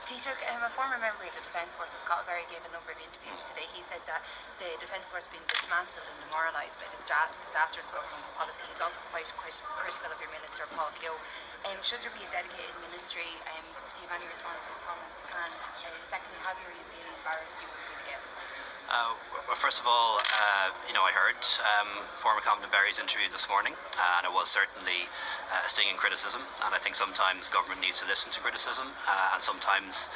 Taoiseach, a former member of the Defence Forces, Cathal Berry, gave a number of interviews today. He said that the Defence Force has been dismantled and demoralised by this disastrous government policy. He's also quite critical of your Minister, Paul Keogh. Should there be a dedicated ministry? Do you have any response to his comments? And secondly, has he really been embarrassed you again? Well, first of all, I heard former Cathal Berry's interview this morning, and it was certainly a stinging criticism, and I think sometimes government needs to listen to criticism and sometimes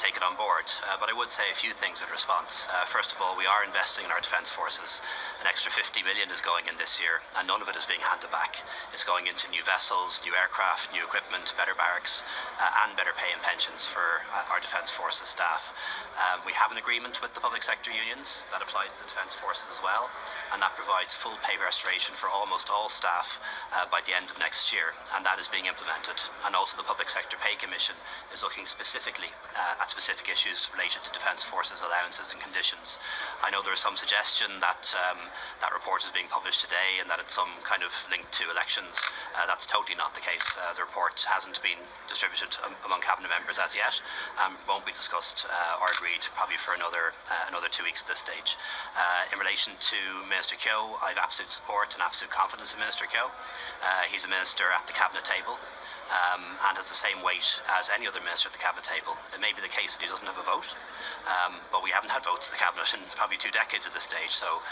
take it on board. But I would say a few things in response. First of all, we are investing in our defence forces. An extra 50 million is going in this year, and none of it is being handed back. It's going into new vessels, new aircraft, new equipment, better barracks, and better pay and pensions for our defence forces staff. We have an agreement with the public sector unions that applies to the defence forces as well, and that provides full pay restoration for almost all staff by the end of next year, and that is being implemented. And also the Public Sector Pay Commission is looking specifically at specific issues related to defence forces allowances and conditions. I know there is some suggestion that that report is being published today and that it's some kind of link to elections. That's totally not the case. The report hasn't been distributed among cabinet members as yet, won't be discussed or agreed probably for another 2 weeks at this stage. In relation to Minister Keogh, I have absolute support and absolute confidence in Minister Keogh. He's a minister at the cabinet table and has the same weight as any other minister at the cabinet table. It may be the case that he doesn't have a vote, but we haven't had votes in the cabinet in probably 2 decades at this stage, so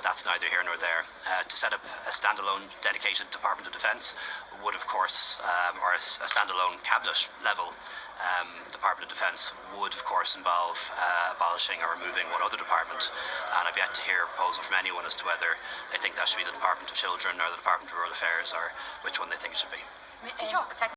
that's neither here nor there. To set up a standalone dedicated Department of Defence would of course, or a standalone cabinet level Department of Defence would of course involve abolishing or removing one other department, and I've yet to hear a proposal from anyone as to whether they think that should be the Department of Children or the Department of Rural Affairs or which one they think it should be.